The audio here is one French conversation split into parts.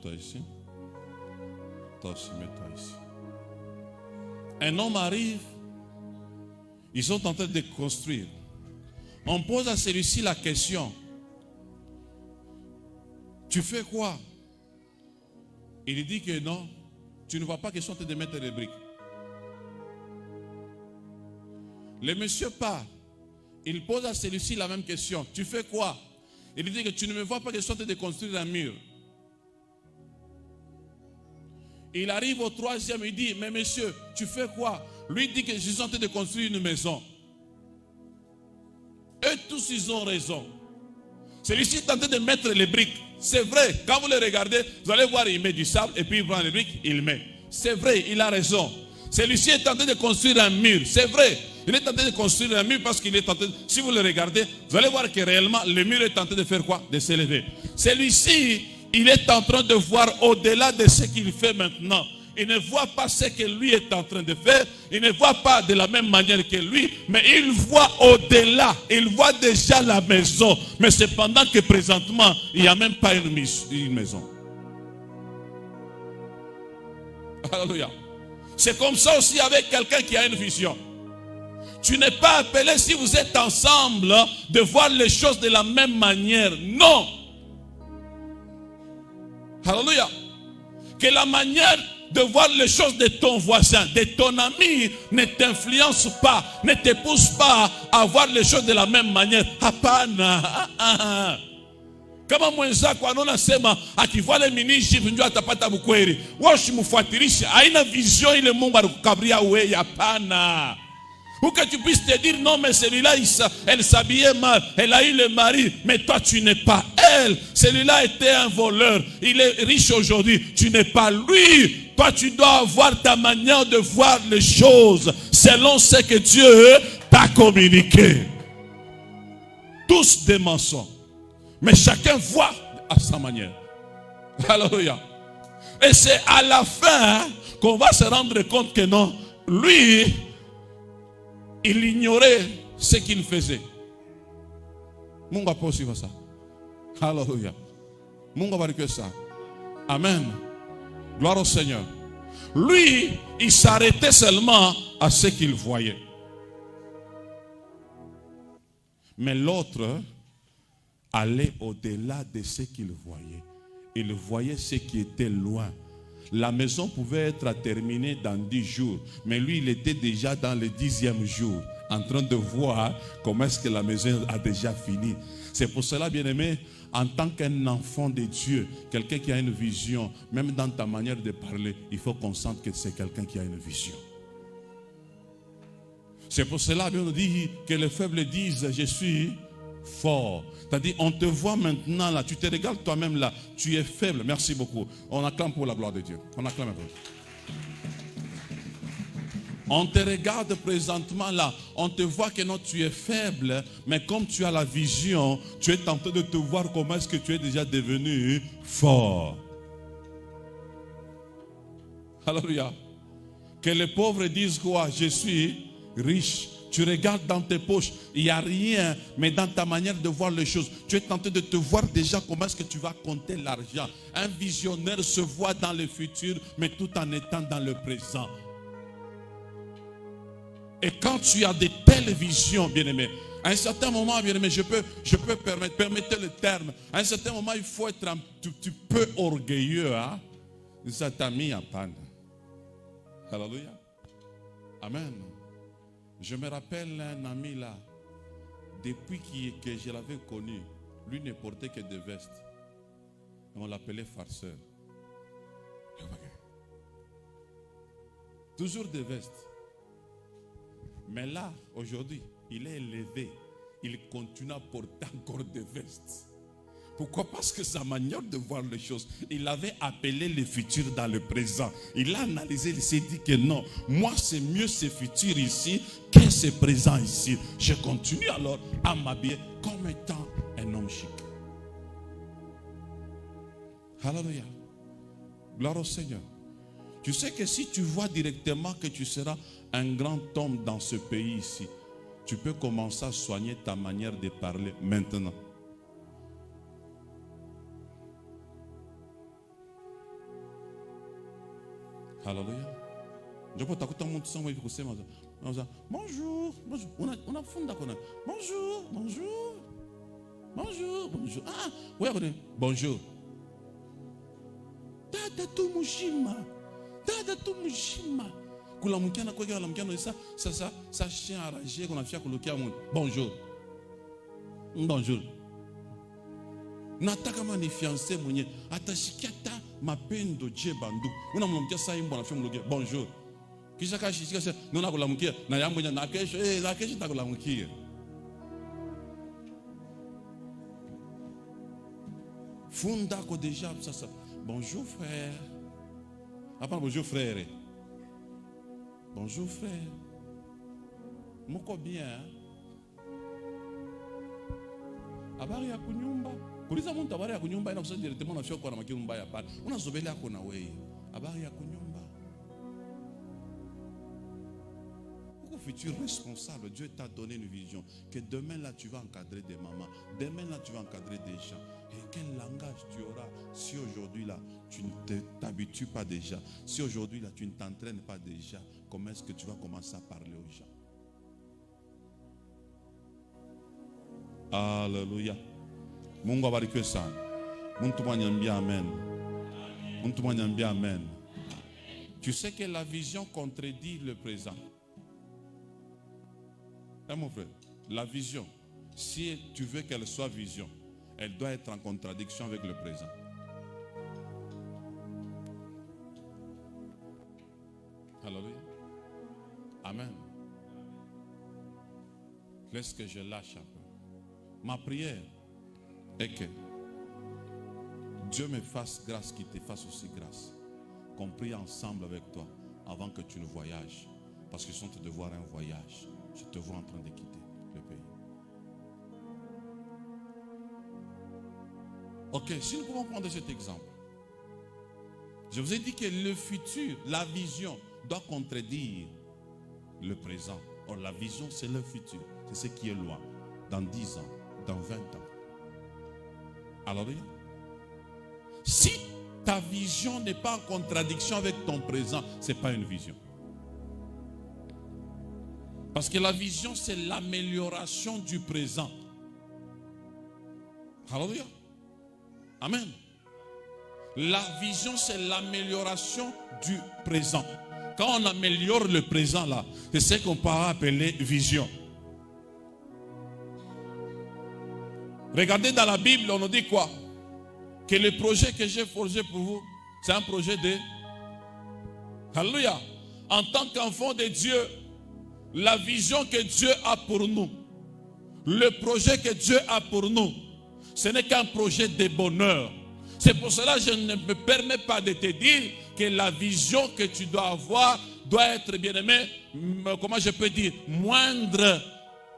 mets-toi ici. Toi aussi, mets-toi ici. Un homme arrive, ils sont en train de construire. On pose à celui-ci la question. Tu fais quoi? Il dit que non, tu ne vois pas qu'ils sont en train de mettre des briques. Le monsieur part. Il pose à celui-ci la même question. Tu fais quoi? Il dit que tu ne me vois pas qu'ils sont en train de construire un mur. Il arrive au troisième, il dit, mais monsieur, tu fais quoi? Lui dit que je suis en train de construire une maison. Eux tous, ils ont raison. Celui-ci est en train de mettre les briques. C'est vrai, quand vous le regardez, vous allez voir, il met du sable et puis il prend les briques, il met. C'est vrai, il a raison. Celui-ci est en train de construire un mur. C'est vrai, il est en train de construire un mur parce qu'il est en train de... Si vous le regardez, vous allez voir que réellement, le mur est en train de faire quoi? De s'élever. Celui-ci, il est en train de voir au-delà de ce qu'il fait maintenant. Il ne voit pas ce que lui est en train de faire. Il ne voit pas de la même manière que lui. Mais il voit au-delà. Il voit déjà la maison. Mais cependant que présentement, il n'y a même pas une maison. Alléluia. C'est comme ça aussi avec quelqu'un qui a une vision. Tu n'es pas appelé, si vous êtes ensemble, de voir les choses de la même manière. Non. Alléluia. Que la manière de voir les choses de ton voisin, de ton ami, ne t'influence pas, ne te pousse pas à voir les choses de la même manière. Hapana. Kama mwenzako anasema akivala minishi njoo atapata bukweli. Wewe usimfuatilishe. Haina vision ile Mungu alikukabria wewe, hapana. Ou que tu puisses te dire non mais celui-là elle s'habillait mal, elle a eu le mari, mais toi tu n'es pas elle. Celui-là était un voleur, il est riche aujourd'hui, tu n'es pas lui. Toi tu dois avoir ta manière de voir les choses selon ce que Dieu t'a communiqué. Tous des mensonges, mais chacun voit à sa manière. Alléluia. Et c'est à la fin qu'on va se rendre compte que non, lui, il ignorait ce qu'il faisait. Mungu aposiwe ça. Alléluia. Mungu abariki ça. Amen. Gloire au Seigneur. Lui, il s'arrêtait seulement à ce qu'il voyait. Mais l'autre allait au-delà de ce qu'il voyait. Il voyait ce qui était loin. La maison pouvait être terminée dans 10 jours. Mais lui, il était déjà dans le 10e jour, en train de voir comment est-ce que la maison a déjà fini. C'est pour cela, bien-aimé, en tant qu'un enfant de Dieu, quelqu'un qui a une vision, même dans ta manière de parler, il faut qu'on sente que c'est quelqu'un qui a une vision. C'est pour cela, bien, on dit que les faibles disent, je suis fort. C'est-à-dire, on te voit maintenant là, tu te regardes toi-même là, tu es faible. Merci beaucoup. On acclame pour la gloire de Dieu. On acclame un peu. On te regarde présentement là, on te voit que non, tu es faible, mais comme tu as la vision, tu es en train de te voir comment est-ce que tu es déjà devenu fort. Alléluia. Que les pauvres disent quoi? Je suis riche. Tu regardes dans tes poches, il n'y a rien, mais dans ta manière de voir les choses, tu es tenté de te voir déjà comment est-ce que tu vas compter l'argent. Un visionnaire se voit dans le futur, mais tout en étant dans le présent. Et quand tu as de telles visions, bien-aimé, à un certain moment, bien-aimé, je peux permettez le terme, à un certain moment, il faut être un petit peu orgueilleux. Hein? Ça t'a mis en panne. Alléluia. Amen. Je me rappelle un ami là, depuis que je l'avais connu, lui ne portait que des vestes. On l'appelait farceur. Toujours des vestes. Mais là, aujourd'hui, il est élevé. Il continue à porter encore des vestes. Pourquoi? Parce que sa manière de voir les choses, il avait appelé le futur dans le présent. Il a analysé, il s'est dit que non, moi c'est mieux ce futur ici que ce présent ici. Je continue alors à m'habiller comme étant un homme chic. Alléluia. Gloire au Seigneur. Tu sais que si tu vois directement que tu seras un grand homme dans ce pays ici, tu peux commencer à soigner ta manière de parler maintenant. Hallelujah. Je peux t'écouter mon sang, oui, bonjour, bonjour. On a fond d'accord. Bonjour, bonjour. Bonjour, bonjour. Ah, oui, bonjour. Dada tu mushima. Dada tu mushima. Kula mkiana kwa kila mkiana ça chien arrangé qu'on a fait coloquer mon bonjour. Bonjour. Nataka mani fiancé mwenye atashikata mapendo je bandu. Una mlomkia saa imbo na fiamu logia bonjour. Kisha kashika nona kula mkia na yambo na kesho na kesho takula mkia. Funda ko déjà ça. Bonjour frère. Apa bonjour frère. Bonjour frère. Moko bien. Habari ya kunyumba. Kuliza mtu habari ya kunyumba ina kusema directement na shoko na makirumba ya pale. Unazobele yako na wewe. Habari ya kunyumba. Au futur responsable, Dieu t'a donné une vision que demain là tu vas encadrer des mamans, demain là tu vas encadrer des gens. Et quel langage tu auras si aujourd'hui là tu ne t'habitues pas déjà, si aujourd'hui là tu ne t'entraînes pas déjà, comment est-ce que tu vas commencer à parler aux gens? Alléluia. Mungu abarikiwe sana. Mtu mwanyambia amen. Mtu mwanyambia amen. Tu sais que la vision contredit le présent. Hein, mon frère, la vision, si tu veux qu'elle soit vision, elle doit être en contradiction avec le présent. Alléluia. Amen. Laisse que je lâche un peu. Ma prière est que Dieu me fasse grâce, qu'il te fasse aussi grâce. Qu'on prie ensemble avec toi avant que tu ne voyages. Parce que je suis en train de voir un voyage. Je te vois en train de quitter le pays. Ok, si nous pouvons prendre cet exemple. Je vous ai dit que le futur, la vision, doit contredire le présent. Or, la vision, c'est le futur. C'est ce qui est loin. Dans 10 ans, dans 20 ans. Alors, si ta vision n'est pas en contradiction avec ton présent, ce n'est pas une vision. Parce que la vision, c'est l'amélioration du présent. Alléluia. Amen. La vision, c'est l'amélioration du présent. Quand on améliore le présent, là, c'est ce qu'on peut appeler vision. Regardez dans la Bible, on nous dit quoi? Que le projet que j'ai forgé pour vous, c'est un projet de... Alléluia. En tant qu'enfant de Dieu, la vision que Dieu a pour nous, le projet que Dieu a pour nous, ce n'est qu'un projet de bonheur. C'est pour cela que je ne me permets pas de te dire que la vision que tu dois avoir doit être, bien aimé, comment je peux dire, moindre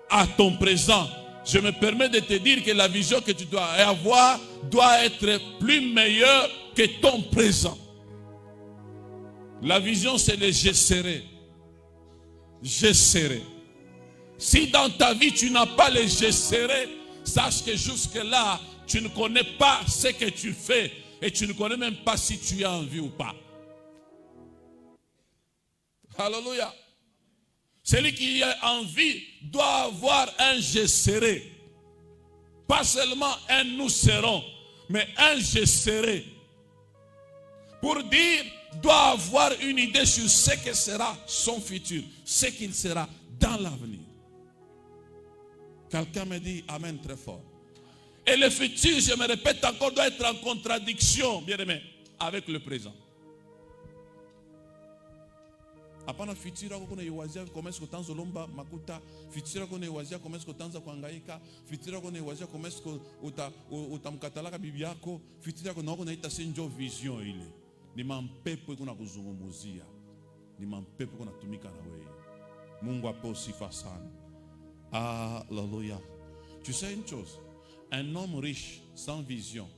à ton présent. Je me permets de te dire que la vision que tu dois avoir doit être plus meilleure que ton présent. La vision, c'est le je serai. Je serai. Si dans ta vie tu n'as pas le je serai, sache que jusque-là, tu ne connais pas ce que tu fais et tu ne connais même pas si tu as envie ou pas. Alléluia. Celui qui a envie doit avoir un je serai. Pas seulement un nous serons, mais un je serai. Pour dire, doit avoir une idée sur ce que sera son futur, ce qu'il sera dans l'avenir. Quelqu'un me dit amen très fort. Et le futur, je me répète encore, doit être en contradiction, bien aimé, avec le présent. Hapana fitira kuna iwazia comment est-ce que tanzo lomba makuta, fitira kuna iwazia comment est-ce que tanza kuhangaika, fitira kuna iwazia comment est-ce que utamkatalaka bibi yako, fitira kuna ita senjo vision ile. Ni mampepo kuna kuzungumuzia. Ni mampepo kuna tumika na wewe. Mungu ape sifa sana. Alléluia. Tu sais une chose, un homme riche sans vision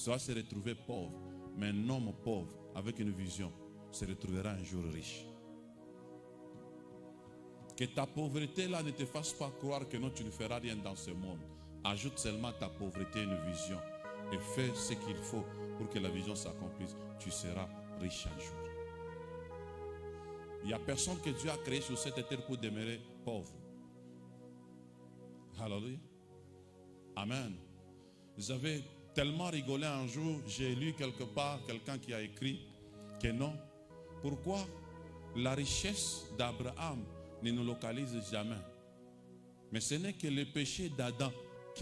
va se retrouver pauvre, mais un homme pauvre avec une vision se retrouvera un jour riche. Que ta pauvreté là ne te fasse pas croire que non, tu ne feras rien dans ce monde. Ajoute seulement ta pauvreté une vision et fais ce qu'il faut pour que la vision s'accomplisse. Tu seras riche un jour. Il n'y a personne que Dieu a créé sur cette terre pour demeurer pauvre. Alléluia. Amen. Vous avez tellement rigolé un jour, j'ai lu quelque part quelqu'un qui a écrit que non. Pourquoi la richesse d'Abraham ne nous localise jamais? Mais ce n'est que le péché d'Adam